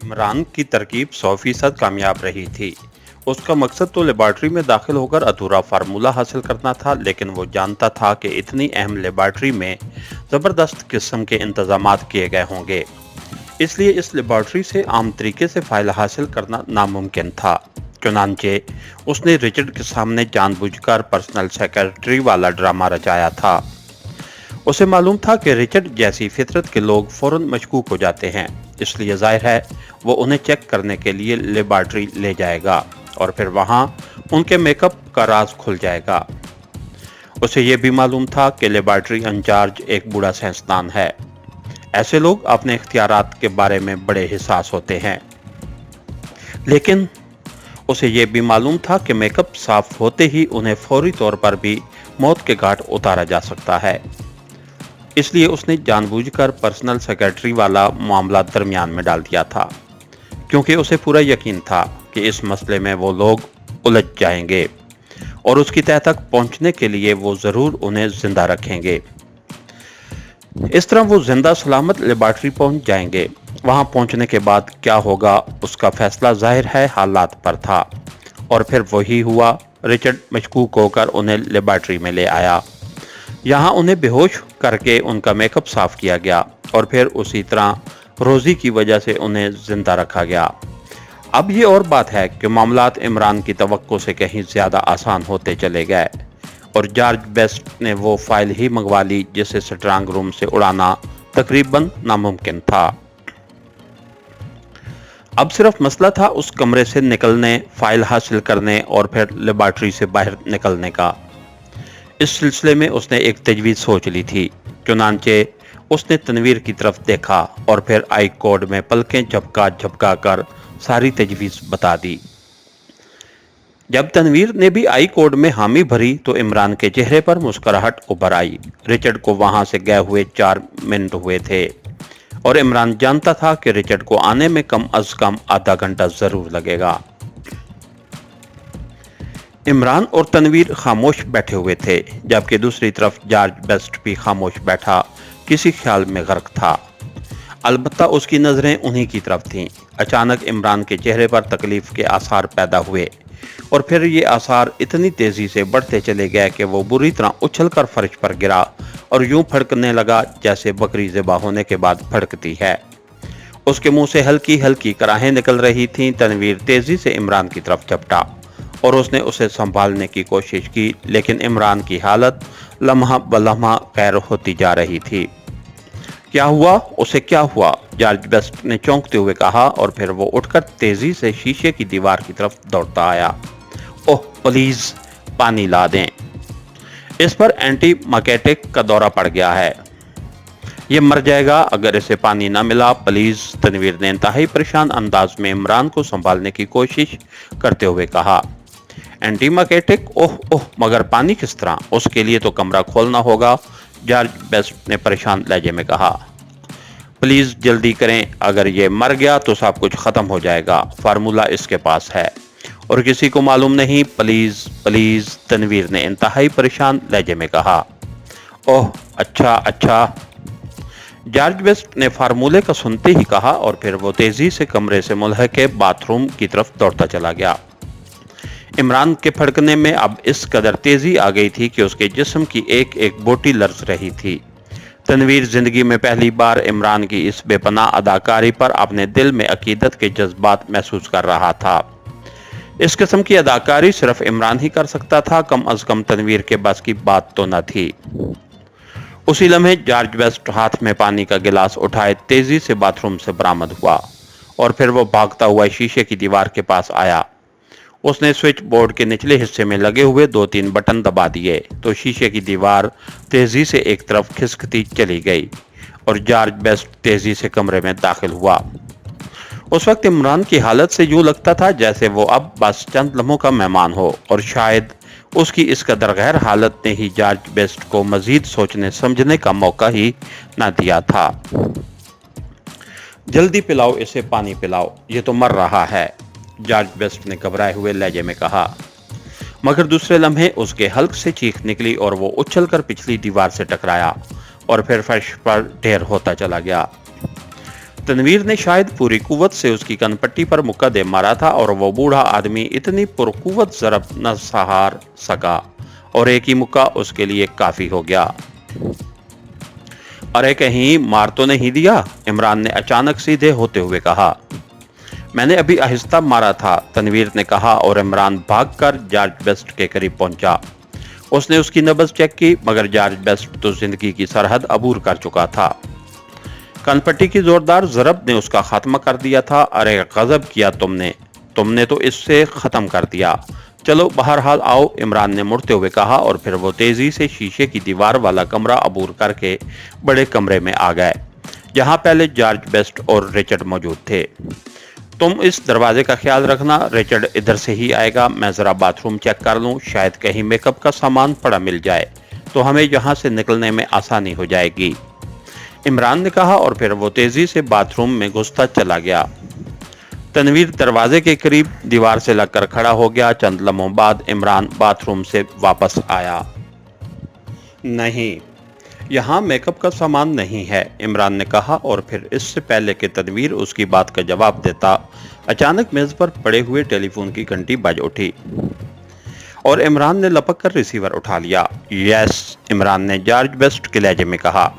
इमरान की तरकीब 100% कामयाब रही थी। उसका मकसद तो लेबॉर्ट्री में दाखिल होकर अधूरा फार्मूला हासिल करना था, लेकिन वो जानता था कि इतनी अहम लेबॉर्ट्री में ज़बरदस्त किस्म के इंतजामात किए गए होंगे। इसलिए इस लेबॉर्ट्री से आम तरीके से फ़ाइल हासिल करना नामुमकिन था। चुनांचे उसने रिचर्ड के सामने जानबूझकर पर्सनल सेक्रेटरी वाला ड्रामा रचाया था। उसे मालूम था कि रिचर्ड जैसी फितरत के लोग फौरन मशकूक हो जाते हैं, इसलिए जाहिर है वो उन्हें चेक करने के लिए लेबॉर्ट्री ले जाएगा और फिर वहां उनके मेकअप का राज खुल जाएगा। उसे ये भी मालूम था कि लेबॉर्ट्री इंचार्ज एक बूढ़ा साइंसदान है। ऐसे लोग अपने इख्तियारात के बारे में बड़े हिसास होते हैं, लेकिन उसे ये भी मालूम था कि मेकअप साफ होते ही उन्हें फौरी तौर पर भी मौत के घाट उतारा जा सकता है। इसलिए उसने जानबूझकर पर्सनल सेक्रेटरी वाला मामला दरमियान में डाल दिया था, क्योंकि उसे पूरा यकीन था कि इस मसले में वो लोग उलझ जाएंगे और उसकी तह तक पहुंचने के लिए वो जरूर उन्हें जिंदा रखेंगे। इस तरह वो जिंदा सलामत लेबॉर्ट्री पहुंच जाएंगे। वहां पहुंचने के बाद क्या होगा उसका फैसला जाहिर है हालात पर था, और फिर वही हुआ। रिचर्ड मशकूक होकर उन्हें लेबॉर्ट्री में ले आया। यहाँ उन्हें बेहोश करके उनका मेकअप साफ किया गया और फिर उसी तरह रोजी की वजह से उन्हें जिंदा रखा गया। अब ये और बात है कि मामलात इमरान की तवक्को से कहीं ज्यादा आसान होते चले गए और जॉर्ज बेस्ट ने वो फाइल ही मंगवा ली जिसे स्ट्रांग रूम से उड़ाना तकरीबन नामुमकिन था। अब सिर्फ मसला था उस कमरे से निकलने, फाइल हासिल करने और फिर लेबॉर्ट्री से बाहर निकलने का। इस सिलसिले में उसने एक तजवीज़ सोच ली थी। चुनांचे उसने तनवीर की तरफ देखा और फिर आई कोड में पलकें झपका झपका कर सारी तजवीज़ बता दी। जब तनवीर ने भी आई कोड में हामी भरी तो इमरान के चेहरे पर मुस्कुराहट उभर आई। रिचर्ड को वहां से गए हुए 4 मिनट हुए थे और इमरान जानता था कि रिचर्ड को आने में कम अज कम आधा घंटा जरूर लगेगा। इमरान और तनवीर खामोश बैठे हुए थे, जबकि दूसरी तरफ जॉर्ज बेस्ट भी खामोश बैठा किसी ख्याल में गर्क था। अलबत्ता उसकी नज़रें उन्हीं की तरफ थीं। अचानक इमरान के चेहरे पर तकलीफ के आसार पैदा हुए और फिर ये आसार इतनी तेज़ी से बढ़ते चले गए कि वो बुरी तरह उछलकर फर्श पर गिरा और यूं फड़कने लगा जैसे बकरी ज़िबा होने के बाद फड़कती है। उसके मुंह से हल्की हल्की कराहें निकल रही थीं। तनवीर तेज़ी से इमरान की तरफ झपटा और उसने उसे संभालने की कोशिश की, लेकिन इमरान की हालत लम्हा बलम्हा गैर होती जा रही थी। क्या हुआ? उसे क्या हुआ? जॉर्ज बेस्ट ने चौंकते हुए कहा और फिर वो उठकर तेजी से शीशे की दीवार की तरफ दौड़ता आया। ओह प्लीज पानी ला दें, इस पर एंटी मकेटिक का दौरा पड़ गया है, ये मर जाएगा अगर इसे पानी ना मिला, प्लीज। तनवीर ने इंतहाई परेशान अंदाज में इमरान को संभालने की कोशिश करते हुए कहा। एंटीमाकेटिक? ओह ओह, मगर पानी किस तरह? उसके लिए तो कमरा खोलना होगा, जॉर्ज बेस्ट ने परेशान लहजे में कहा। प्लीज जल्दी करें, अगर ये मर गया तो सब कुछ खत्म हो जाएगा। फार्मूला इसके पास है और किसी को मालूम नहीं, प्लीज प्लीज, तनवीर ने इंतहाई परेशान लहजे में कहा। ओह अच्छा अच्छा, जॉर्ज बेस्ट ने फार्मूले का सुनते ही कहा और फिर वो तेजी से कमरे से मुल्हके बाथरूम की तरफ दौड़ता चला गया। इमरान के फड़कने में अब इस कदर तेजी आ गई थी कि उसके जिस्म की एक एक बोटी लर्ज रही थी। तनवीर जिंदगी में पहली बार इमरान की इस बेपनाह अदाकारी पर अपने दिल में अकीदत के जज्बात महसूस कर रहा था। इस किस्म की अदाकारी सिर्फ इमरान ही कर सकता था, कम अज कम तनवीर के बस की बात तो न थी। उसी लम्हे जॉर्ज बेस्ट हाथ में पानी का गिलास उठाए तेजी से बाथरूम से बरामद हुआ और फिर वो भागता हुआ शीशे की दीवार के पास आया। उसने स्विच बोर्ड के निचले हिस्से में लगे हुए 2-3 बटन दबा दिए तो शीशे की दीवार तेजी से एक तरफ खिसकती चली गई और जॉर्ज बेस्ट तेजी से कमरे में दाखिल हुआ। उस वक्त इमरान की हालत से यूं लगता था जैसे वो अब बस चंद लम्हों का मेहमान हो और शायद उसकी इस कदर गैर हालत ने ही जॉर्ज बेस्ट को मजीद सोचने समझने का मौका ही न दिया था। जल्दी पिलाओ इसे, पानी पिलाओ, ये तो मर रहा है, जॉर्ज बेस्ट ने घबराए हुए लहजे में कहा। मगर दूसरे लम्हे उसके हल्क से चीख निकली और वो उछलकर पिछली दीवार से टकराया और फिर फर्श पर ढेर होता चला गया। तनवीर ने शायद पूरी कुव्वत से उसकी कनपट्टी पर मुक्का दे मारा था और वो बूढ़ा आदमी इतनी पुरकुव्वत ज़रब न सहार सका और एक ही मुक्का उसके लिए काफ़ी हो गया। अरे कहीं मार तो नहीं दिया? इमरान ने अचानक सीधे होते हुए कहा। मैंने अभी आहिस्ता मारा था, तनवीर ने कहा और इमरान भागकर जॉर्ज बेस्ट के करीब पहुंचा। उसने उसकी नब्ज चेक की मगर जॉर्ज बेस्ट तो जिंदगी की सरहद अबूर कर चुका था। कनपट्टी की जोरदार ज़रब ने उसका खात्मा कर दिया था। अरे गजब किया तुमने तो इससे ख़त्म कर दिया। चलो बहरहाल आओ, इमरान ने मुड़ते हुए कहा और फिर वो तेज़ी से शीशे की दीवार वाला कमरा अबूर करके बड़े कमरे में आ गए जहां पहले जॉर्ज बेस्ट और रिचर्ड मौजूद थे। तुम इस दरवाजे का ख्याल रखना, रिचर्ड इधर से ही आएगा। मैं ज़रा बाथरूम चेक कर लूँ, शायद कहीं मेकअप का सामान पड़ा मिल जाए तो हमें यहाँ से निकलने में आसानी हो जाएगी, इमरान ने कहा और फिर वो तेज़ी से बाथरूम में घुसता चला गया। तनवीर दरवाजे के करीब दीवार से लगकर खड़ा हो गया। चंद लम्हों बाद इमरान बाथरूम से वापस आया। नहीं, यहाँ मेकअप का सामान नहीं है, इमरान ने कहा और फिर इससे पहले कि तनवीर उसकी बात का जवाब देता, अचानक मेज पर पड़े हुए टेलीफोन की घंटी बज उठी और इमरान ने लपक कर रिसीवर उठा लिया। यस, इमरान ने जॉर्ज बेस्ट के लहजे में कहा।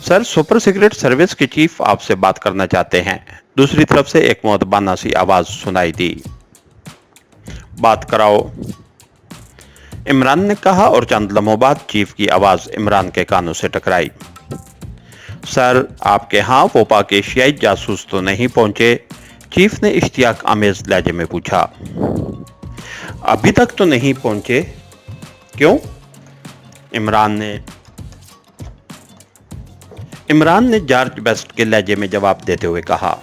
सर, सुपर सीक्रेट सर्विस के चीफ आपसे बात करना चाहते हैं, दूसरी तरफ से एक मुअद्दबाना सी आवाज सुनाई दी। बात कराओ, इमरान ने कहा और चंद लम्हों बाद चीफ की आवाज इमरान के कानों से टकराई। सर, आपके यहाँ वो पाकिस्तानी जासूस तो नहीं पहुंचे? चीफ ने इश्तियाक आमेज लहजे में पूछा। अभी तक तो नहीं पहुंचे। क्यों? इमरान ने जॉर्ज बेस्ट के लहजे में जवाब देते हुए कहा।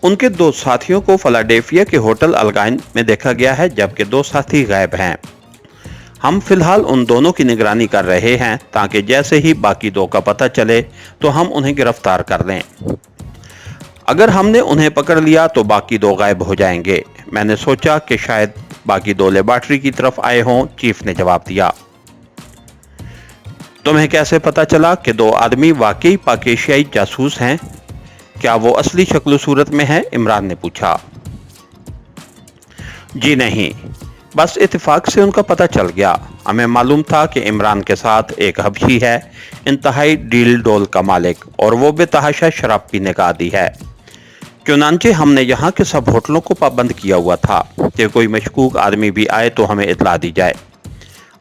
उनके दो साथियों को फिलाडेल्फिया के होटल अलगाइन में देखा गया है जबकि दो साथी गायब हैं। हम फिलहाल उन दोनों की निगरानी कर रहे हैं ताकि जैसे ही बाकी दो का पता चले तो हम उन्हें गिरफ्तार कर लें। अगर हमने उन्हें पकड़ लिया तो बाकी दो गायब हो जाएंगे। मैंने सोचा कि शायद बाकी दो लेबॉर्ट्री की तरफ आए हों, चीफ ने जवाब दिया। तुम्हें कैसे पता चला कि दो आदमी वाकई पाकिस्तानी जासूस हैं? क्या वो असली शक्ल सूरत में है? इमरान ने पूछा। जी नहीं, बस इत्तेफाक से उनका पता चल गया। हमें मालूम था कि इमरान के साथ एक हबशी है, इंतहाई डील डोल का मालिक, और वो बेतहाशा शराब पीने का आदी है। चुनांचे हमने यहाँ के सब होटलों को पाबंद किया हुआ था कि कोई मशकूक आदमी भी आए तो हमें इतला दी जाए।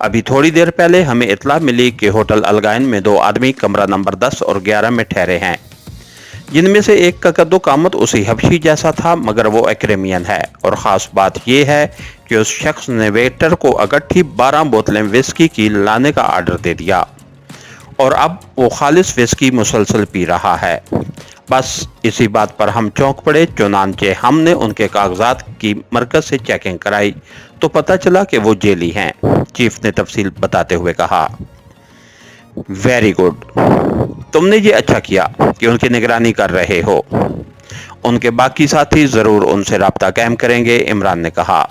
अभी थोड़ी देर पहले हमें इतला मिली कि होटल अलगाइन में दो आदमी कमरा नंबर 10 और 11 में ठहरे हैं, जिनमें से एक का कद्दो कामत उसी हबशी जैसा था मगर वो एक्रेमियन है। और ख़ास बात यह है कि उस शख्स ने वेटर को इकट्ठी 12 बोतलें विस्की की लाने का आर्डर दे दिया और अब वो खालिस विस्की मुसलसल पी रहा है। बस इसी बात पर हम चौंक पड़े। चुनांचे हमने उनके कागजात की मरकज से चेकिंग कराई तो पता चला कि वो जेली हैं, चीफ ने तफसील बताते हुए कहा। वेरी गुड, तुमने ये अच्छा किया कि उनकी निगरानी कर रहे हो। उनके बाकी साथी जरूर उनसे राब्ता कायम करेंगे, इमरान ने कहा।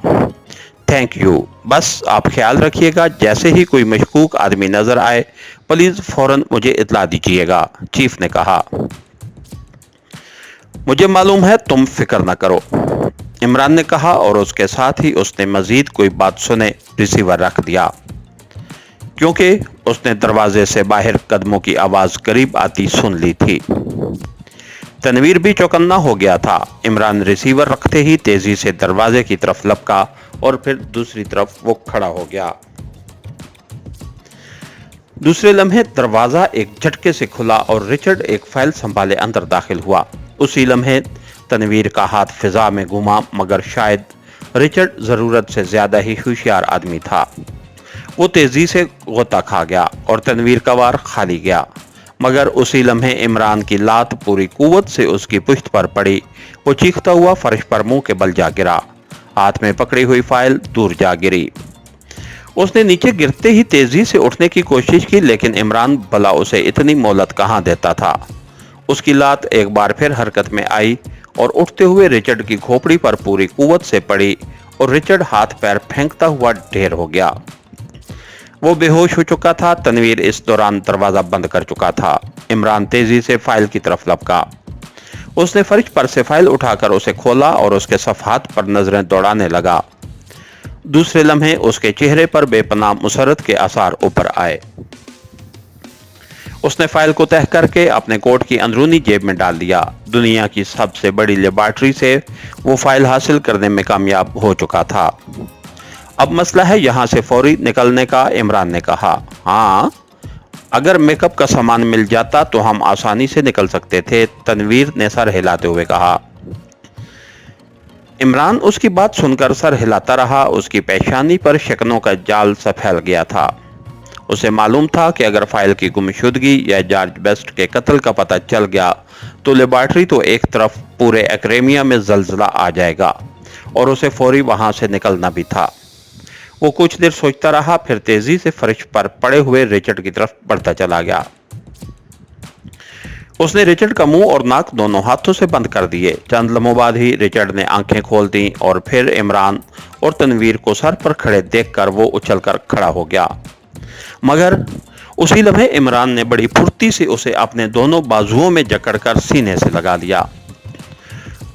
थैंक यू, बस आप ख्याल रखिएगा, जैसे ही कोई मशकूक आदमी नजर आए प्लीज फौरन मुझे इतला दीजिएगा, चीफ ने कहा। मुझे मालूम है, तुम फिक्र न करो, इमरान ने कहा और उसके साथ ही उसने मजीद कोई बात सुने रिसीवर रख दिया क्योंकि उसने दरवाजे से बाहर कदमों की आवाज करीब आती सुन ली थी। तनवीर भी चौकन्ना हो गया था। इमरान रिसीवर रखते ही तेजी से दरवाजे की तरफ लपका और फिर दूसरी तरफ वो खड़ा हो गया। दूसरे लम्हे दरवाजा एक झटके से खुला और रिचर्ड एक फाइल संभाले अंदर दाखिल हुआ। उसी लम्हे तनवीर का हाथ फिजा में घूमा मगर शायद रिचर्ड जरूरत से ज्यादा ही होशियार आदमी था। वो तेजी से गोता खा गया और तनवीर का वार खाली गया मगर उसी लम्हे इमरान की लात पूरी कुव्वत से उसकी पुश्त पर पड़ी। वो चीखता हुआ फर्श पर मुंह के बल जा गिरा। हाथ में पकड़ी हुई फाइल दूर जा गिरी। उसने नीचे गिरते ही तेजी से उठने की कोशिश की लेकिन इमरान भला उसे इतनी मोहलत कहाँ देता था। उसकी लात एक बार फिर हरकत में आई और उठते हुए रिचर्ड की खोपड़ी पर पूरी कुव्वत से पड़ी और रिचर्ड हाथ पैर फेंकता हुआ ढेर हो गया। वो बेहोश हो चुका था। तनवीर इस दौरान दरवाजा बंद कर चुका था। इमरान तेजी से फाइल की तरफ लपका। उसने फर्श पर से फाइल उठाकर उसे खोला और उसके सफ़हात पर नजरें दौड़ाने लगा। दूसरे लम्हे उसके चेहरे पर बेपनाह मुसरत के आसार ऊपर आए। उसने फाइल को तह करके अपने कोट की अंदरूनी जेब में डाल दिया। दुनिया की सबसे बड़ी लेबॉर्ट्री से वो फाइल हासिल करने में कामयाब हो चुका था। अब मसला है यहाँ से फौरी निकलने का। इमरान ने कहा, हाँ, अगर मेकअप का सामान मिल जाता तो हम आसानी से निकल सकते थे। तनवीर ने सर हिलाते हुए कहा। इमरान उसकी बात सुनकर सर हिलाता रहा। उसकी पेशानी पर शकनों का जाल सा फैल गया था। उसे मालूम था कि अगर फाइल की गुमशुदगी या जॉर्ज बेस्ट के कत्ल का पता चल गया तो लेबॉर्ट्री तो एक तरफ, पूरे एक्रेमिया में जलजला आ जाएगा और उसे फौरी वहां से निकलना भी था। वो कुछ देर सोचता रहा, फिर तेजी से फर्श पर पड़े हुए रिचर्ड की तरफ बढ़ता चला गया। उसने रिचर्ड का मुंह और नाक दोनों हाथों से बंद कर दिए। चंद लम्हों बाद ही रिचर्ड ने आंखें खोल दी और फिर इमरान और तनवीर को सर पर खड़े देखकर वो उछलकर खड़ा हो गया। मगर उसी लम्हे इमरान ने बड़ी फुर्ती से उसे अपने दोनों बाजुओं में जकड़कर सीने से लगा लिया।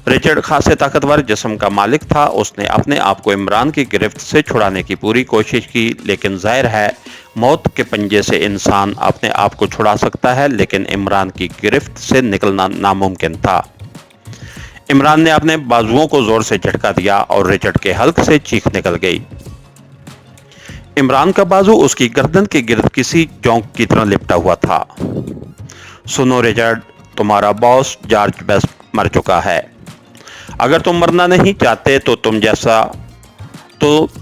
रिचर्ड खासे ताकतवर जिस्म का मालिक था। उसने अपने आप को इमरान की गिरफ्त से छुड़ाने की पूरी कोशिश की, लेकिन जाहिर है मौत के पंजे से इंसान अपने आप को छुड़ा सकता है, लेकिन इमरान की गिरफ्त से निकलना नामुमकिन था। इमरान ने अपने बाजुओं को जोर से झटका दिया और रिचर्ड के हल्क से चीख निकल गई। इमरान का बाजू उसकी गर्दन के गिर्द किसी जोंक की तरह लिपटा हुआ था। सुनो रिचर्ड, तुम्हारा बॉस जॉर्ज बेस्ट मर चुका है। अगर तुम मरना नहीं चाहते तो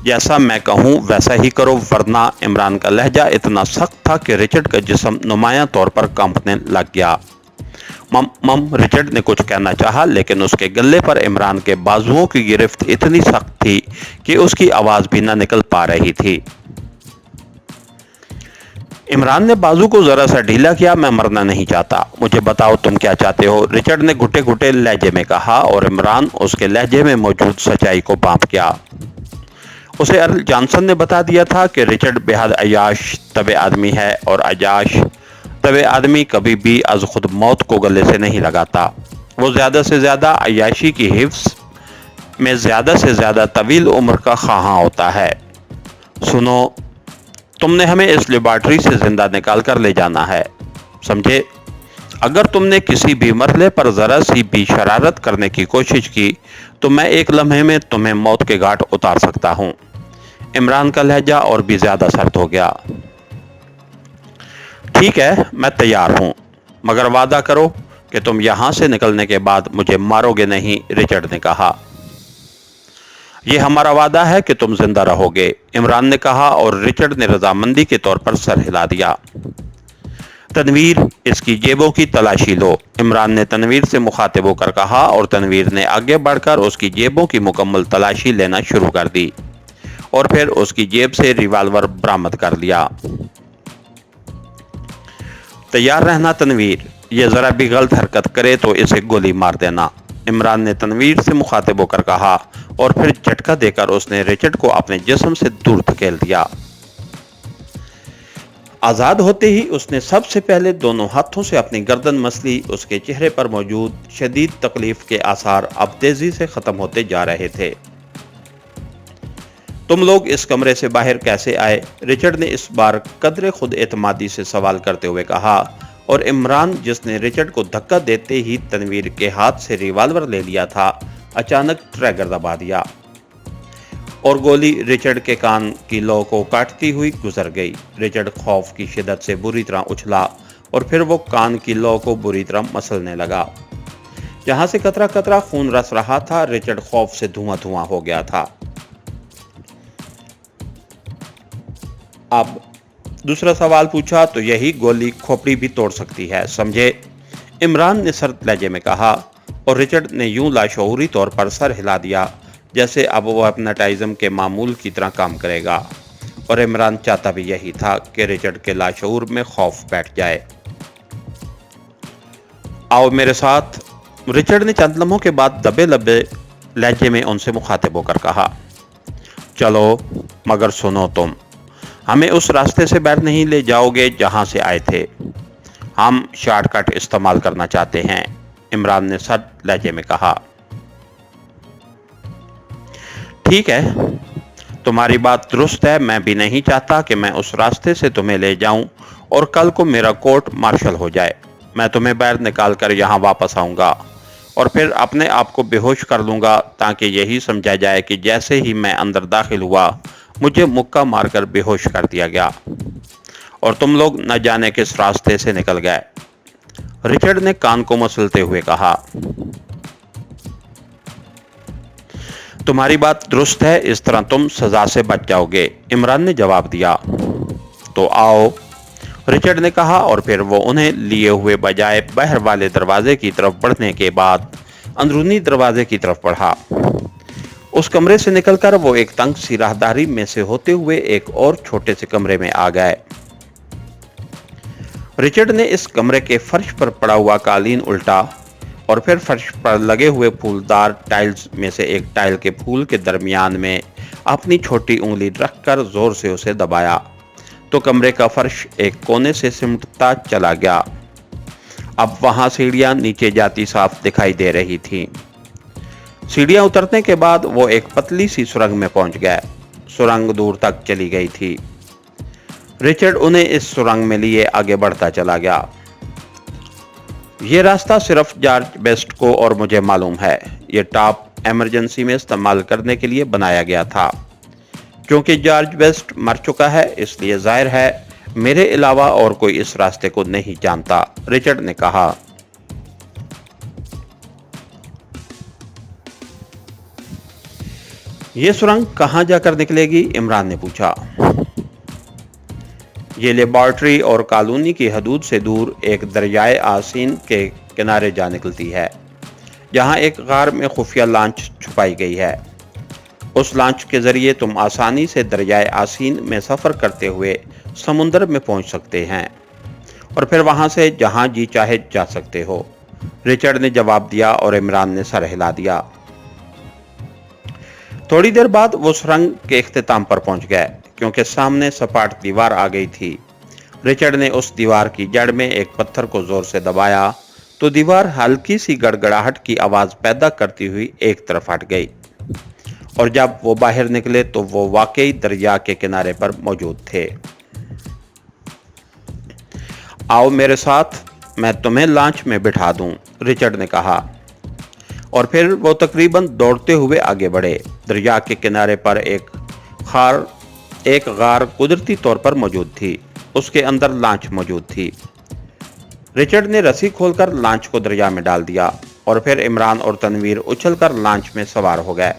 जैसा मैं कहूं वैसा ही करो, वरना। इमरान का लहजा इतना सख्त था कि रिचर्ड का जिस्म नुमायां तौर पर कांपने लग गया। मम रिचर्ड ने कुछ कहना चाहा, लेकिन उसके गले पर इमरान के बाजुओं की गिरफ्त इतनी सख्त थी कि उसकी आवाज भी न निकल पा रही थी। इमरान ने बाजू को जरा सा ढीला किया। मैं मरना नहीं चाहता, मुझे बताओ तुम क्या चाहते हो, रिचर्ड ने घुटे घुटे लहजे में कहा और इमरान उसके लहजे में मौजूद सच्चाई को भांप गया। उसे अर्ल जॉनसन ने बता दिया था कि रिचर्ड बेहद अयाश तबे आदमी है और अयाश तबे आदमी कभी भी अज खुद मौत को गले से नहीं लगाता। वो ज्यादा से ज्यादा अयाशी की हिफ्स में ज्यादा से ज्यादा तवील उम्र का ख्वाहां होता है। सुनो, तुमने हमें इस लेबॉर्ट्री से जिंदा निकाल कर ले जाना है, समझे? अगर तुमने किसी भी मरहले पर जरा सी भी शरारत करने की कोशिश की तो मैं एक लम्हे में तुम्हें मौत के घाट उतार सकता हूं। इमरान का लहजा और भी ज्यादा सख्त हो गया। ठीक है, मैं तैयार हूं, मगर वादा करो कि तुम यहां से निकलने के बाद मुझे मारोगे नहीं, रिचर्ड ने कहा। यह हमारा वादा है कि तुम जिंदा रहोगे, इमरान ने कहा और रिचर्ड ने रजामंदी के तौर पर सर हिला दिया। तनवीर, इसकी जेबों की तलाशी लो, इमरान ने तनवीर से मुखातिब होकर कहा और तनवीर ने आगे बढ़कर उसकी जेबों की मुकम्मल तलाशी लेना शुरू कर दी और फिर उसकी जेब से रिवाल्वर बरामद कर लिया। तैयार रहना तनवीर, ये जरा भी गलत हरकत करे तो इसे गोली मार देना, इमरान ने तनवीर से मुखातिब होकर कहा और फिर झटका देकर उसने रिचर्ड को अपने जिस्म से दूर धकेल दिया। आजाद होते ही उसने सबसे पहले दोनों हाथों से अपनी गर्दन मसली। उसके चेहरे पर मौजूद शदीद तकलीफ के आसार अब तेजी से खत्म होते जा रहे थे। तुम लोग इस कमरे से बाहर कैसे आए? रिचर्ड ने इस बार कदरे खुद एतमादी से सवाल करते हुए कहा और इमरान, जिसने रिचर्ड को धक्का देते ही तनवीर के हाथ से रिवाल्वर ले लिया था, अचानक ट्रिगर दबा दिया और गोली रिचर्ड के कान की लौ को काटती हुई गुजर गई। रिचर्ड खौफ की शिद्दत से बुरी तरह उछला और फिर वो कान की लौ को बुरी तरह मसलने लगा। जहां से कतरा कतरा खून रस रहा था, रिचर्ड खौफ से धुआं धुआं हो गया था। अब दूसरा सवाल पूछा तो यही गोली खोपड़ी भी तोड़ सकती है, समझे? इमरान ने सर्द लहजे में कहा और रिचर्ड ने यूं लाशऊरी तौर पर सर हिला दिया जैसे अब वो हिप्नोटिज्म के मामूल की तरह काम करेगा। और इमरान चाहता भी यही था कि रिचर्ड के लाशऊर में खौफ बैठ जाए। आओ मेरे साथ, रिचर्ड ने चंद लम्हों के बाद दबे लबे लहजे में उनसे मुखातिब होकर कहा। चलो, मगर सुनो तुम, हमें उस रास्ते से बाहर नहीं ले जाओगे जहां से आए थे। हम शॉर्टकट इस्तेमाल करना चाहते हैं, इमरान ने सर्द लहजे में कहा। ठीक है, तुम्हारी बात दुरुस्त है। मैं भी नहीं चाहता कि मैं उस रास्ते से तुम्हें ले जाऊं और कल को मेरा कोर्ट मार्शल हो जाए। मैं तुम्हें बाहर निकाल कर यहाँ वापस आऊंगा और फिर अपने आप को बेहोश कर लूंगा ताकि यही समझा जाए कि जैसे ही मैं अंदर दाखिल हुआ मुझे मुक्का मारकर बेहोश कर दिया गया और तुम लोग न जाने किस रास्ते से निकल गए। रिचर्ड ने कान को मसलते हुए कहा। तुम्हारी बात दुरुस्त है, इस तरह तुम सजा से बच जाओगे, इमरान ने जवाब दिया। तो आओ, रिचर्ड ने कहा और फिर वो उन्हें लिए हुए बजाय बाहर वाले दरवाजे की तरफ बढ़ने के बाद अंदरूनी दरवाजे की तरफ बढ़ा। उस कमरे से निकलकर वो एक तंग सी राहदारी में से होते हुए एक और छोटे से कमरे में आ गए। रिचर्ड ने इस कमरे के फर्श पर पड़ा हुआ कालीन उल्टा और फिर फर्श पर लगे हुए फूलदार टाइल्स में से एक टाइल के फूल के दरमियान में अपनी छोटी उंगली रखकर जोर से उसे दबाया तो कमरे का फर्श एक कोने से सिमटता चला गया। अब वहां सीढ़ियां नीचे जाती साफ दिखाई दे रही थीं। सीढ़ियां उतरने के बाद वो एक पतली सी सुरंग में पहुंच गए। सुरंग दूर तक चली गई थी। रिचर्ड उन्हें इस सुरंग में लिए आगे बढ़ता चला गया। ये रास्ता सिर्फ जॉर्ज बेस्ट को और मुझे मालूम है। ये टॉप इमरजेंसी में इस्तेमाल करने के लिए बनाया गया था। क्योंकि जॉर्ज बेस्ट मर चुका है, इसलिए जाहिर है मेरे अलावा और कोई इस रास्ते को नहीं जानता, रिचर्ड ने कहा। यह सुरंग कहां जाकर निकलेगी, इमरान ने पूछा। ये लेबॉर्ट्री और कॉलोनी की हदूद से दूर एक दरियाए आसीन के किनारे जा निकलती है, जहां एक गार में खुफिया लॉन्च छुपाई गई है। उस लॉन्च के जरिए तुम आसानी से दरियाए आसीन में सफर करते हुए समुद्र में पहुंच सकते हैं और फिर वहां से जहां जी चाहे जा सकते हो, रिचर्ड ने जवाब दिया और इमरान ने सर हिला दिया। थोड़ी देर बाद वो सुरंग के इख्तिताम पर पहुंच गए क्योंकि सामने सपाट दीवार आ गई थी। रिचर्ड ने उस दीवार की जड़ में एक पत्थर को जोर से दबाया तो दीवार हल्की सी गड़गड़ाहट की आवाज पैदा करती हुई एक तरफ हट गई और जब वो बाहर निकले तो वो वाकई दरिया के किनारे पर मौजूद थे। आओ मेरे साथ, मैं तुम्हें लॉन्च में बिठा दूं, रिचर्ड ने कहा और फिर वो तकरीबन दौड़ते हुए आगे बढ़े। दरिया के किनारे पर एक गार कुदरती तौर पर मौजूद थी। उसके अंदर लॉन्च मौजूद थी। रिचर्ड ने रस्सी खोलकर लॉन्च को दरिया में डाल दिया और फिर इमरान और तनवीर उछलकर लॉन्च में सवार हो गए।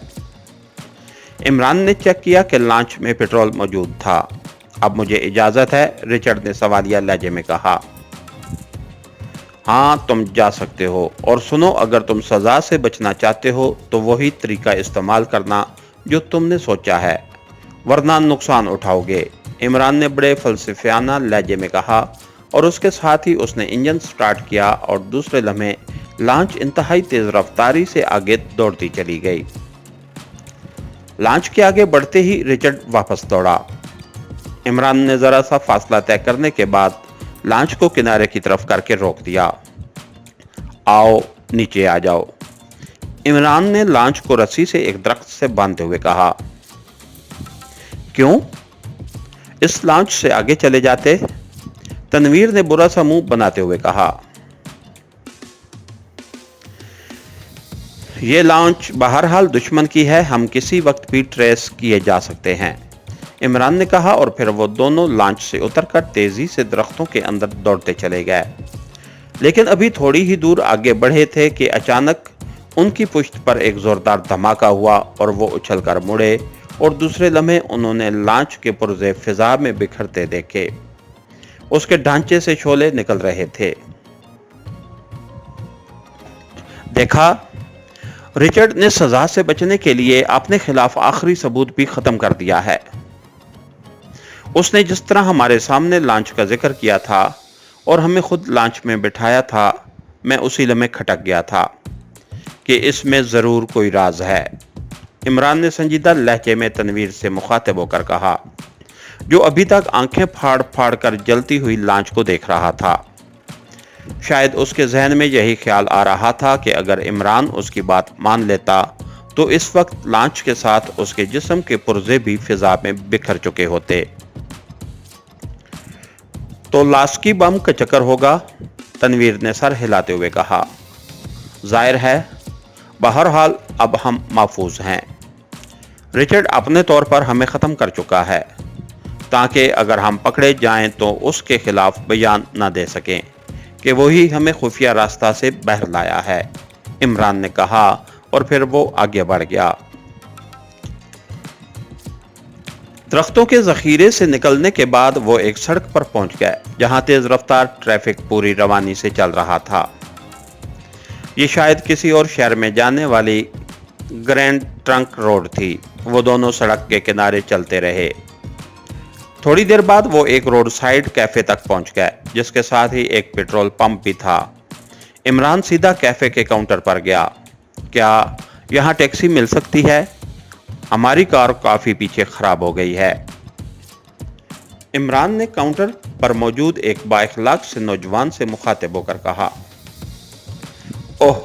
इमरान ने चेक किया कि लॉन्च में पेट्रोल मौजूद था। अब मुझे इजाजत है, रिचर्ड ने सवालिया लहजे में कहा। हाँ, तुम जा सकते हो और सुनो, अगर तुम सजा से बचना चाहते हो तो वही तरीका इस्तेमाल करना जो तुमने सोचा है, वरना नुकसान उठाओगे, इमरान ने बड़े फलसफियाना लहजे में कहा और उसके साथ ही उसने इंजन स्टार्ट किया और दूसरे लम्हे लॉन्च इंतहाई तेज रफ्तारी से आगे दौड़ती चली गई। लॉन्च के आगे बढ़ते ही रिचर्ड वापस दौड़ा। इमरान ने जरा सा फासला तय करने के बाद लॉन्च को किनारे की तरफ करके रोक दिया। आओ नीचे आ जाओ, इमरान ने लॉन्च को रस्सी से एक दरख्त से बांधते हुए कहा। क्यों? इस लॉन्च से आगे चले जाते, तनवीर ने बुरा सा मुंह बनाते हुए कहा। ये लॉन्च बहरहाल दुश्मन की है, हम किसी वक्त भी ट्रेस किए जा सकते हैं, इमरान ने कहा और फिर वो दोनों लॉन्च से उतरकर तेजी से दरख्तों के अंदर दौड़ते चले गए। लेकिन अभी थोड़ी ही दूर आगे बढ़े थे कि अचानक उनकी पुश्त पर एक जोरदार धमाका हुआ और वो उछलकर मुड़े और दूसरे लम्हे उन्होंने लॉन्च के पुर्जे फिजा में बिखरते देखे। उसके ढांचे से शोले निकल रहे थे। देखा, रिचर्ड ने सजा से बचने के लिए अपने खिलाफ आखिरी सबूत भी खत्म कर दिया है। उसने जिस तरह हमारे सामने लॉन्च का जिक्र किया था और हमें खुद लॉन्च में बिठाया था, मैं उसी लम्हे खटक गया था कि इसमें जरूर कोई राज है, इमरान ने संजीदा लहजे में तनवीर से मुखातिब होकर कहा। जो अभी तक आंखें फाड़ फाड़ कर जलती हुई लांच को देख रहा था। शायद उसके जहन में यही ख्याल आ रहा था कि अगर इमरान उसकी बात मान लेता तो इस वक्त लांच के साथ उसके जिस्म के पुर्जे भी फिजा में बिखर चुके होते। तो लास्की बम का चक्कर होगा, तनवीर ने सर हिलाते हुए कहा। जाहिर है, बहरहाल अब हम महफूज हैं। रिचर्ड अपने तौर पर हमें ख़त्म कर चुका है ताकि अगर हम पकड़े जाएं तो उसके खिलाफ बयान न दे सकें कि वही हमें खुफिया रास्ता से बहर लाया है, इमरान ने कहा और फिर वो आगे बढ़ गया। दरख्तों के जखीरे से निकलने के बाद वो एक सड़क पर पहुंच गए जहां तेज रफ्तार ट्रैफिक पूरी रवानी से चल रहा था। ये शायद किसी और शहर में जाने वाली ग्रैंड ट्रंक रोड थी। वो दोनों सड़क के किनारे चलते रहे। थोड़ी देर बाद वो एक रोड साइड कैफे तक पहुंच गए जिसके साथ ही एक पेट्रोल पंप भी था। इमरान सीधा कैफे के काउंटर पर गया। क्या यहाँ टैक्सी मिल सकती है? हमारी कार काफी पीछे खराब हो गई है। इमरान ने काउंटर पर मौजूद एक बाइखलाक से नौजवान से मुखातिब होकर कहा। ओह,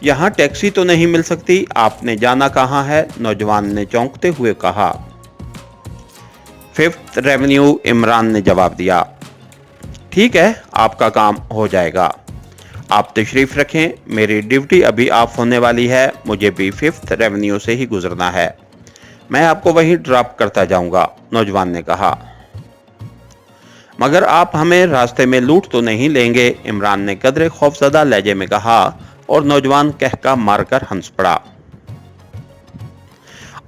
यहाँ टैक्सी तो नहीं मिल सकती, आपने जाना कहाँ है? नौजवान ने चौंकते हुए कहा। 5th रेवेन्यू, इमरान ने जवाब दिया। ठीक है, आपका काम हो जाएगा, आप तशरीफ रखें, मेरी ड्यूटी अभी ऑफ होने वाली है, मुझे भी 5th रेवेन्यू से ही गुजरना है, मैं आपको वहीं ड्रॉप करता जाऊंगा, नौजवान ने कहा। मगर आप हमें रास्ते में लूट तो नहीं लेंगे? इमरान ने कदरे खौफजदा लहजे में कहा और नौजवान कहका मारकर हंस पड़ा।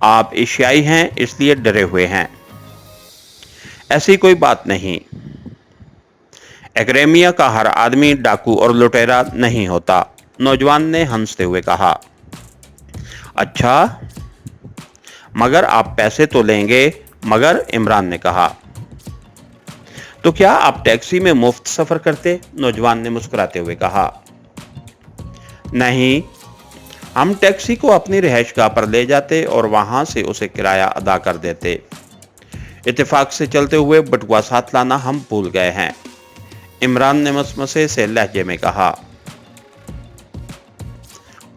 आप एशियाई हैं इसलिए डरे हुए हैं। ऐसी कोई बात नहीं, एग्रेमिया का हर आदमी डाकू और लुटेरा नहीं होता, नौजवान ने हंसते हुए कहा। अच्छा, मगर आप पैसे तो लेंगे? मगर, इमरान ने कहा। तो क्या आप टैक्सी में मुफ्त सफर करते? नौजवान ने मुस्कुराते हुए कहा। नहीं, हम टैक्सी को अपनी रिहाइशगाह पर ले जाते और वहां से उसे किराया अदा कर देते। इत्तेफाक से चलते हुए बटुआ साथ लाना हम भूल गए हैं, इमरान ने मसमसे से लहजे में कहा।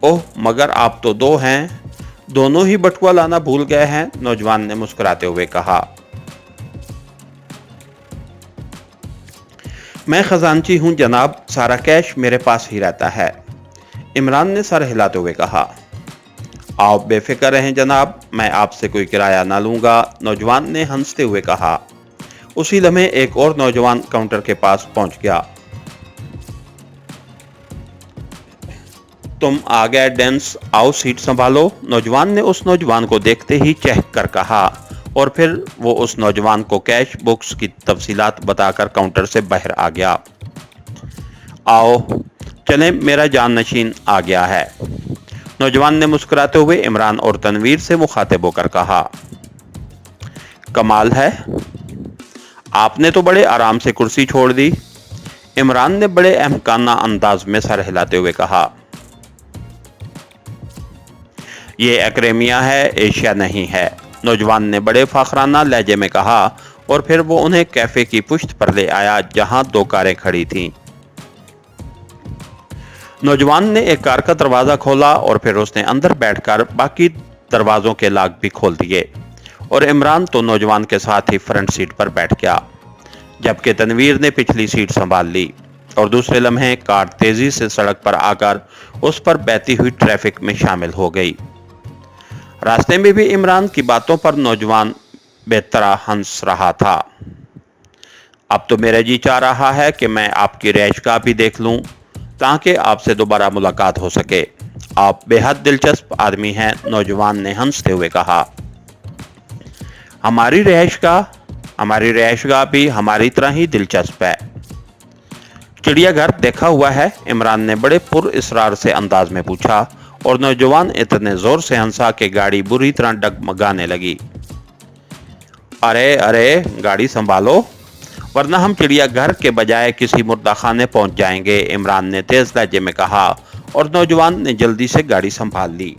ओह, मगर आप तो दो हैं, दोनों ही बटुआ लाना भूल गए हैं, नौजवान ने मुस्कुराते हुए कहा। मैं खजानची हूं जनाब, सारा कैश मेरे पास ही रहता है, इमरान ने सर हिलाते हुए कहा। आप बेफिक्र रहें जनाब, मैं आपसे कोई किराया ना लूंगा, नौजवान ने हंसते हुए कहा। उसी लम्हे एक और नौजवान काउंटर के पास पहुंच गया। तुम आ गए डेंस, आओ सीट संभालो, नौजवान ने उस नौजवान को देखते ही चहक कर कहा और फिर वो उस नौजवान को कैश बुक्स की तफसीलात बताकर काउंटर से बाहर आ गया। आओ चलें, मेरा जाननशीन आ गया है, नौजवान ने मुस्कुराते हुए इमरान और तनवीर से मुखातिब होकर कहा। कमाल है, आपने तो बड़े आराम से कुर्सी छोड़ दी, इमरान ने बड़े अहमकाना अंदाज में सर हिलाते हुए कहा। ये एक्रेमिया है, एशिया नहीं है, नौजवान ने बड़े फाखराना लहजे में कहा और फिर वो उन्हें कैफे की पुश्त पर ले आया जहां दो कारें खड़ी थीं। नौजवान ने एक कार का दरवाजा खोला और फिर उसने अंदर बैठकर बाकी दरवाजों के लॉक भी खोल दिए और इमरान तो नौजवान के साथ ही फ्रंट सीट पर बैठ गया, जबकि तनवीर ने पिछली सीट संभाल ली और दूसरे लम्हे कार तेजी से सड़क पर आकर उस पर बहती हुई ट्रैफिक में शामिल हो गई। रास्ते में भी इमरान की बातों पर नौजवान बेतरह हंस रहा था। अब तो मेरा जी चाह रहा है कि मैं आपकी रिहाइशगाह भी देख लूं ताकि आपसे दोबारा मुलाकात हो सके, आप बेहद दिलचस्प आदमी हैं, नौजवान ने हंसते हुए कहा। हमारी रिहाइशगाह भी हमारी तरह ही दिलचस्प है। चिड़ियाघर देखा हुआ है? इमरान ने बड़े पुरइसरार से अंदाज में पूछा और नौजवान इतने जोर से हंसा कि गाड़ी बुरी तरह डगमगाने लगी। अरे अरे, गाड़ी संभालो वरना हम चिड़ियाघर के बजाय किसी मुर्दाखाने पहुंच जाएंगे, इमरान ने तेज लहजे में कहा और नौजवान ने जल्दी से गाड़ी संभाल ली।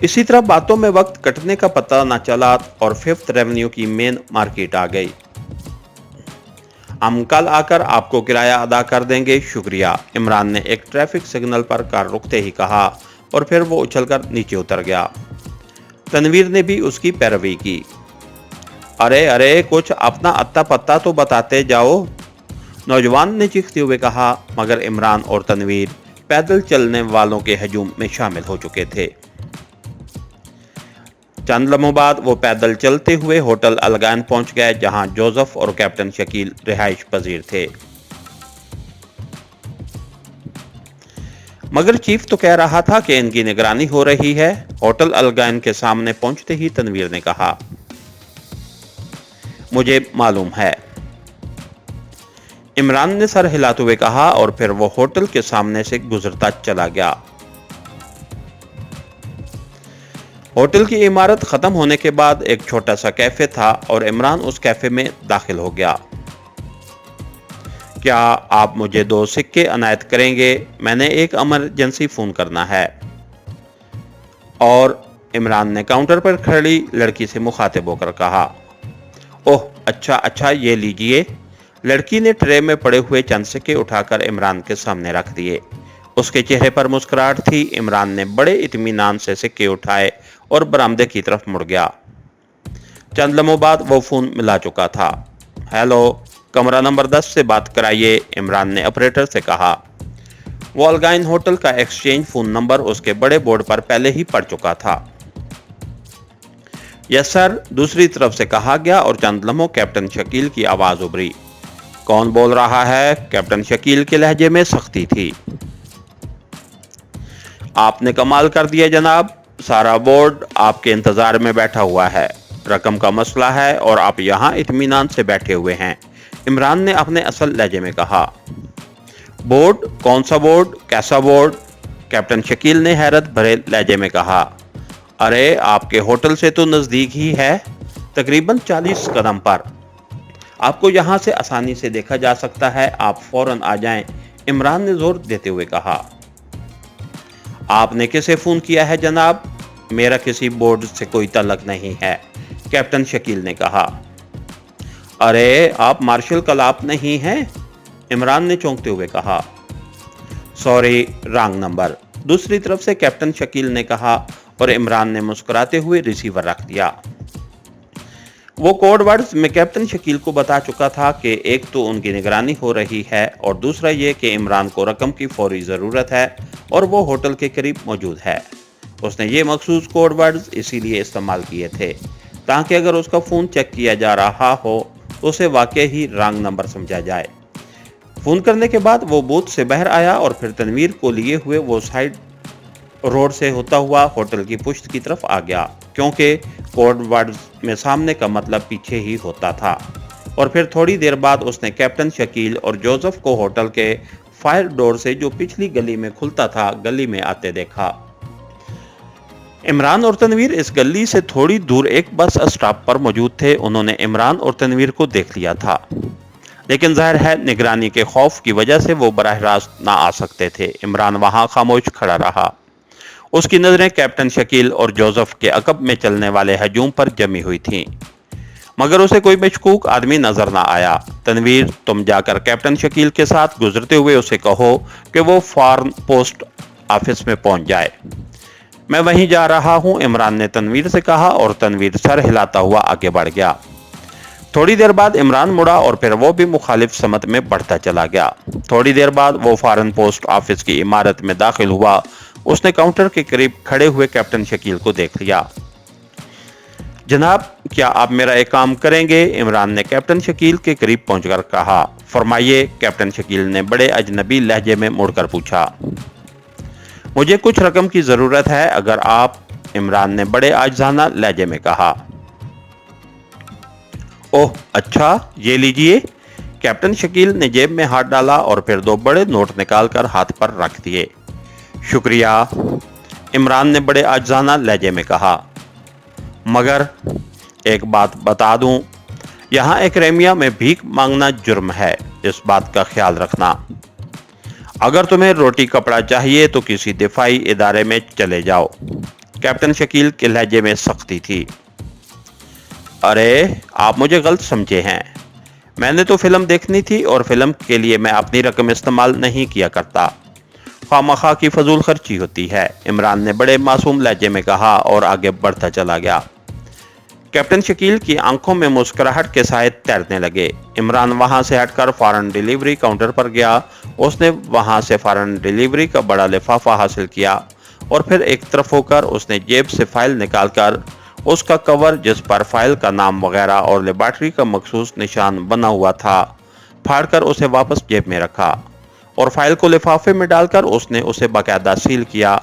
इसी तरह बातों में वक्त कटने का पता न चला और फिफ्थ रेवेन्यू की मेन मार्केट आ गई। हम कल आकर आपको किराया अदा कर देंगे, शुक्रिया, इमरान ने एक ट्रैफिक सिग्नल पर कार रुकते ही कहा और फिर वो उछलकर नीचे उतर गया। तनवीर ने भी उसकी पैरवी की। अरे अरे, कुछ अपना अत्ता पत्ता तो बताते जाओ, नौजवान ने चीखते हुए कहा, मगर इमरान और तनवीर पैदल चलने वालों के हजूम में शामिल हो चुके थे। चंद लम्हों बाद वो पैदल चलते हुए होटल अलगान पहुंच गए, जहां जोसेफ और कैप्टन शकील रिहाइश पजीर थे। मगर चीफ तो कह रहा था कि इनकी निगरानी हो रही है। होटल अलगान के सामने पहुंचते ही तनवीर ने कहा, मुझे मालूम है, इमरान ने सर हिलाते हुए कहा और फिर वो होटल के सामने से गुजरता चला गया। होटल की इमारत खत्म होने के बाद एक छोटा सा कैफे था और इमरान उस कैफे में दाखिल हो गया। क्या आप मुझे 2 सिक्के अनायत करेंगे? मैंने एक इमरजेंसी फोन करना है। और इमरान ने काउंटर पर खड़ी लड़की से मुखातिब होकर कहा। ओह अच्छा अच्छा, ये लीजिए। लड़की ने ट्रे में पड़े हुए चंद सिक्के उठाकर इमरान के सामने रख दिए। उसके चेहरे पर मुस्कुराहट थी। इमरान ने बड़े इत्मीनान से सिक्के उठाए और बरामदे की तरफ मुड़ गया। चंद लम्हों बाद वो फोन मिला चुका था। हेलो, कमरा नंबर 10 से बात कराइए, इमरान ने ऑपरेटर से कहा। वो अलगाइन होटल का एक्सचेंज फोन नंबर उसके बड़े बोर्ड पर पहले ही पड़ चुका था। यस सर, दूसरी तरफ से कहा गया और चंद लम्हों कैप्टन शकील की आवाज उभरी। कौन बोल रहा है? कैप्टन शकील के लहजे में सख्ती थी। आपने कमाल कर दिया जनाब, सारा बोर्ड आपके इंतजार में बैठा हुआ है। रकम का मसला है और आप यहाँ इत्मीनान से बैठे हुए हैं, इमरान ने अपने असल लहजे में कहा। बोर्ड? कौन सा बोर्ड? कैसा बोर्ड? कैप्टन शकील ने हैरत भरे लहजे में कहा। अरे आपके होटल से तो नजदीक ही है, तकरीबन 40 कदम पर। आपको यहाँ से आसानी से देखा जा सकता है, आप फौरन आ जाएं, इमरान ने जोर देते हुए कहा। आपने किसे फोन किया है जनाब? मेरा किसी बोर्ड से कोई तल्लक नहीं है, कैप्टन शकील ने कहा। अरे आप मार्शल कलाप नहीं हैं, इमरान ने चौंकते हुए कहा। सॉरी, रॉन्ग नंबर, दूसरी तरफ से कैप्टन शकील ने कहा और इमरान ने मुस्कुराते हुए रिसीवर रख दिया। वो कोड वर्ड्स में कैप्टन शकील को बता चुका था कि एक तो उनकी निगरानी हो रही है और दूसरा ये कि इमरान को रकम की फौरी ज़रूरत है और वो होटल के करीब मौजूद है। उसने ये मखसूस कोड वर्ड्स इसीलिए इस्तेमाल किए थे ताकि अगर उसका फ़ोन चेक किया जा रहा हो तो उसे वाकई ही रॉन्ग नंबर समझा जाए। फ़ोन करने के बाद वो बूथ से बाहर आया और फिर तनवीर को लिए हुए वो साइड रोड से होता हुआ होटल की पुश्त की तरफ आ गया, क्योंकि कोड वर्ड्स में सामने का मतलब पीछे ही होता था। और फिर थोड़ी देर बाद उसने कैप्टन शकील और जोसेफ को होटल के फायर डोर से जो पिछली गली में खुलता था गली में आते देखा। इमरान और तनवीर इस गली से थोड़ी दूर एक बस स्टॉप पर मौजूद थे। उन्होंने इमरान और तनवीर को देख लिया था, लेकिन जाहिर है निगरानी के खौफ की वजह से वो बराह रास्त ना आ सकते थे। इमरान वहां खामोश खड़ा रहा। उसकी नजरें कैप्टन शकील और जोसेफ के अकब में चलने वाले हजूम पर जमी हुई थीं, मगर उसे कोई मशकूक आदमी नजर ना आया। तनवीर, तुम जाकर कैप्टन शकील के साथ गुजरते हुए उसे कहो कि वो फॉरेन पोस्ट ऑफिस में पहुंच जाए। मैं वहीं जा रहा हूं, इमरान ने तनवीर से कहा और तनवीर सर हिलाता हुआ आगे बढ़ गया। थोड़ी देर बाद इमरान मुड़ा और फिर वो भी मुखालिफ समत में बढ़ता चला गया। थोड़ी देर बाद वो फॉरेन पोस्ट ऑफिस की इमारत में दाखिल हुआ। उसने काउंटर के करीब खड़े हुए कैप्टन शकील को देख लिया। जनाब, क्या आप मेरा एक काम करेंगे? इमरान ने कैप्टन शकील के करीब पहुंचकर कहा। फरमाइए, कैप्टन शकील ने बड़े अजनबी लहजे में मुड़कर पूछा। मुझे कुछ रकम की जरूरत है अगर आप, इमरान ने बड़े आजिज़ाना लहजे में कहा। ओह अच्छा, ये लीजिए। कैप्टन शकील ने जेब में हाथ डाला और फिर 2 बड़े नोट निकालकर हाथ पर रख दिए। शुक्रिया, इमरान ने बड़े आजिज़ाना लहजे में कहा। मगर एक बात बता दूं, यहाँ एक रेमिया में भीख मांगना जुर्म है, इस बात का ख्याल रखना। अगर तुम्हें रोटी कपड़ा चाहिए तो किसी दिफाई इदारे में चले जाओ। कैप्टन शकील के लहजे में सख्ती थी। अरे, आप मुझे गलत समझे हैं। मैंने तो फिल्म देखनी थी और फिल्म के लिए मैं अपनी रकम इस्तेमाल नहीं किया करता। खामखा की फजूल खर्ची होती है, इमरान ने बड़े मासूम लहजे में कहा और आगे बढ़ता चला गया। कैप्टन शकील की आंखों में मुस्कुराहट के साए तैरने लगे। इमरान वहां से हटकर फॉरेन डिलीवरी काउंटर पर गया। उसने वहां से फॉरेन डिलीवरी का बड़ा लिफाफा हासिल किया और फिर एक तरफ होकर उसने जेब से फाइल निकालकर उसका कवर, जिस पर फाइल का नाम वगैरह और लेबॉर्ट्री का मखसूस निशान बना हुआ था, फाड़कर उसे वापस जेब में रखा और फाइल को लिफाफे में डालकर उसने उसे बाकायदा सील किया।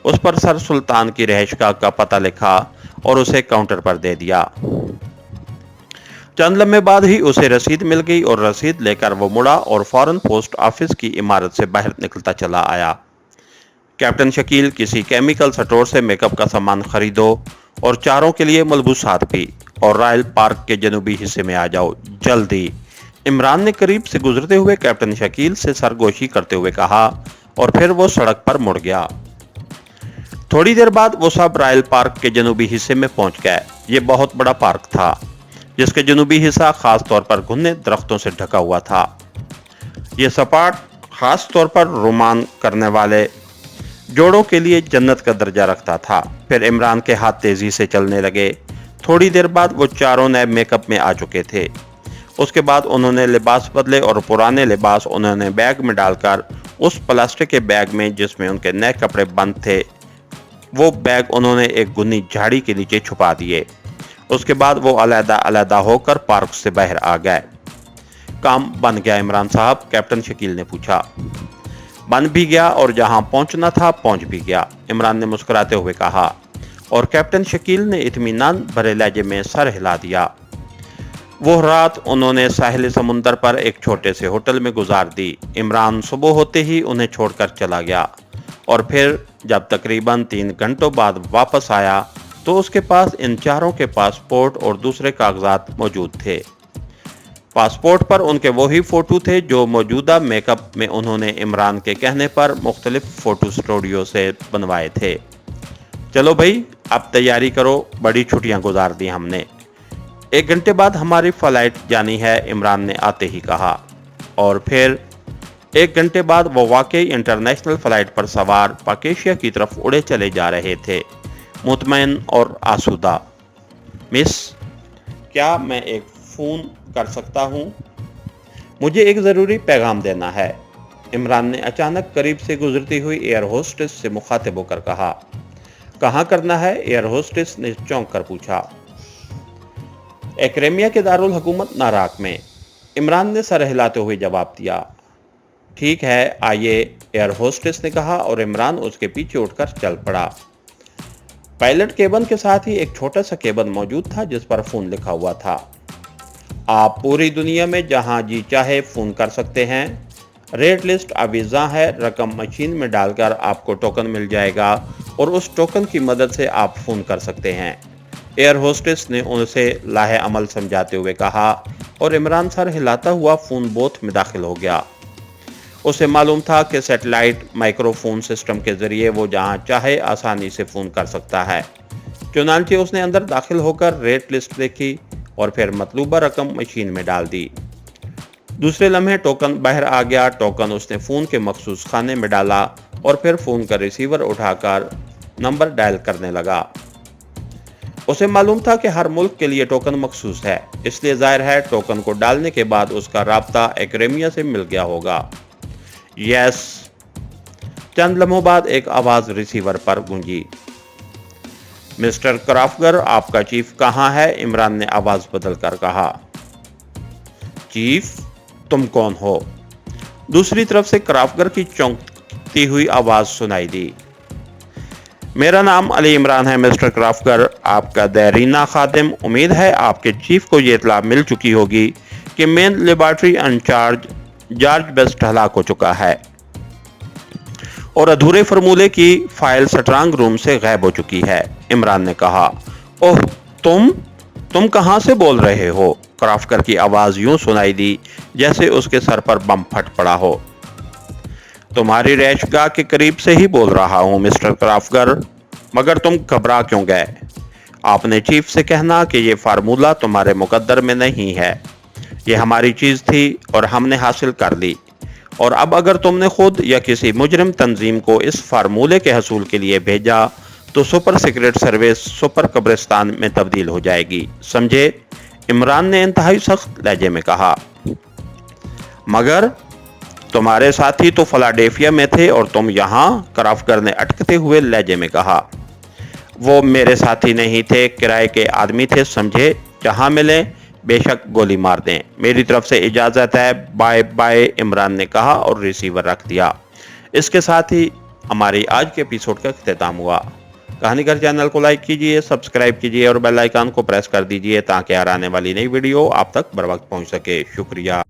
उस पर सर सुल्तान की रिहाइशगाह का पता लिखा और उसे काउंटर पर दे दिया। चंद लम्हे बाद ही उसे रसीद मिल गई और रसीद लेकर वो मुड़ा और फौरन पोस्ट ऑफिस की इमारत से बाहर निकलता चला आया। कैप्टन शकील, किसी केमिकल स्टोर से मेकअप का सामान खरीदो और चारों के लिए मलबूसात भी, और रॉयल पार्क के जनूबी हिस्से में आ जाओ जल्दी। इमरान ने करीब से गुजरते हुए कैप्टन शकील से सरगोशी करते हुए कहा और फिर वो सड़क पर मुड़ गया। थोड़ी देर बाद वो सब रॉयल पार्क के जनूबी हिस्से में पहुंच गए। ये बहुत बड़ा पार्क था जिसके जनूबी हिस्सा खास तौर पर घने दरख्तों से ढका हुआ था। ये सपाट खास तौर पर रोमान करने वाले जोड़ों के लिए जन्नत का दर्जा रखता था। फिर इमरान के हाथ तेजी से चलने लगे। थोड़ी देर बाद वो चारों नए मेकअप में आ चुके थे। उसके बाद उन्होंने लिबास बदले और पुराने लिबास उन्होंने बैग में डालकर उस प्लास्टिक के बैग में जिसमें उनके नए कपड़े बंद थे, वो बैग उन्होंने एक घनी झाड़ी के नीचे छुपा दिए। उसके बाद वो अलग-अलग होकर पार्क से बाहर आ गए। काम बन गया इमरान साहब? कैप्टन शकील ने पूछा। बन भी गया और जहां पहुंचना था पहुंच भी गया, इमरान ने मुस्कुराते हुए कहा और कैप्टन शकील ने इत्मीनान भरे लहजे में सर हिला दिया। वो रात उन्होंने साहिल समुंदर पर एक छोटे से होटल में गुजार दी। इमरान सुबह होते ही उन्हें छोड़कर चला गया और फिर जब तकरीबन 3 घंटों बाद वापस आया तो उसके पास इन चारों के पासपोर्ट और दूसरे कागजात मौजूद थे। पासपोर्ट पर उनके वही फोटो थे जो मौजूदा मेकअप में उन्होंने इमरान के कहने पर मुख्तलिफ फोटो स्टूडियो से बनवाए थे। चलो भाई, अब तैयारी करो, बड़ी छुट्टियां गुजार दी हमने। 1 घंटे बाद हमारी फ्लाइट जानी है, इमरान ने आते ही कहा। और फिर 1 घंटे बाद वो वाकई इंटरनेशनल फ्लाइट पर सवार पाकेशिया की तरफ उड़े चले जा रहे थे, मुतमईन और आसूदा। मिस, क्या मैं एक फ़ोन कर सकता हूँ? मुझे एक ज़रूरी पैगाम देना है, इमरान ने अचानक करीब से गुजरती हुई एयर होस्टेस से मुखातिब होकर कहा। कहाँ करना है? एयर होस्टेस ने चौंक कर पूछा। एक्रेमिया के दारुल हुकूमत नाराक में, इमरान ने सर हिलाते हुए जवाब दिया। ठीक है, आइए, एयर होस्टेस ने कहा और इमरान उसके पीछे उठकर चल पड़ा। पायलट केबिन के साथ ही एक छोटा सा केबिन मौजूद था जिस पर फ़ोन लिखा हुआ था। आप पूरी दुनिया में जहां जी चाहे फ़ोन कर सकते हैं। रेट लिस्ट आवीज़ा है, रकम मशीन में डालकर आपको टोकन मिल जाएगा और उस टोकन की मदद से आप फ़ोन कर सकते हैं, एयर होस्टेस ने उनसे लाहे अमल समझाते हुए कहा और इमरान सर हिलाता हुआ फ़ोन बूथ में दाखिल हो गया। उसे मालूम था कि सैटेलाइट माइक्रोफोन सिस्टम के ज़रिए वो जहां चाहे आसानी से फ़ोन कर सकता है। चुनांचे उसने अंदर दाखिल होकर रेट लिस्ट देखी और फिर मतलूबा रकम मशीन में डाल दी। दूसरे लम्हे टोकन बाहर आ गया। टोकन उसने फ़ोन के मखसूस खाने में डाला और फिर फ़ोन का रिसीवर उठाकर नंबर डायल करने लगा। उसे मालूम था कि हर मुल्क के लिए टोकन मखसूस है, इसलिए जाहिर है टोकन को डालने के बाद उसका राब्ता एक्रेमिया से मिल गया होगा। यस। चंद लम्हों बाद एक आवाज़ रिसीवर पर गूंजी। मिस्टर क्राफ्गर, आपका चीफ कहाँ है? इमरान ने आवाज़ बदल कर कहा। चीफ? तुम कौन हो? दूसरी तरफ से क्राफ्गर की चौंकती हुई आवाज़ सुनाई दी। मेरा नाम अली इमरान है मिस्टर क्राफ्गर, आपका देरीना खादिम। उम्मीद है आपके चीफ को ये इत्तला मिल चुकी होगी कि main laboratory incharge George Best हलाक हो चुका है और अधूरे फार्मूले की फाइल स्ट्रांग रूम से गायब हो चुकी है, इमरान ने कहा। ओह, तुम कहां से बोल रहे हो? क्राफ्टर की आवाज़ यूं सुनाई दी जैसे उसके सर पर बम फट पड़ा हो। तुम्हारी रैशगाह के करीब से ही बोल रहा हूं मिस्टर क्राफ्टर, मगर तुम घबरा क्यों गए? आपने चीफ से कहना कि ये फार्मूला तुम्हारे मुकद्दर में नहीं है, ये हमारी चीज थी और हमने हासिल कर ली, और अब अगर तुमने खुद या किसी मुजरिम तंजीम को इस फार्मूले के हसूल के लिए भेजा तो सुपर सीक्रेट सर्विस सुपर कब्रिस्तान में तब्दील हो जाएगी, समझे? इमरान ने इंतहाई सख्त लहजे में कहा। मगर तुम्हारे साथी तो फिलाडेल्फिया में थे और तुम यहाँ, क्राफ्टर ने अटकते हुए लहजे में कहा। वो मेरे साथी नहीं थे, किराए के आदमी थे, समझे? जहां मिले बेशक गोली मार दें। मेरी तरफ से इजाज़त है, बाय बाय, इमरान ने कहा और रिसीवर रख दिया। इसके साथ ही हमारी आज के एपिसोड का इख्तिताम हुआ। कहानीगर चैनल को लाइक कीजिए, सब्सक्राइब कीजिए और बेल आइकन को प्रेस कर दीजिए ताकि आने वाली नई वीडियो आप तक बर वक्त पहुंच सके। शुक्रिया।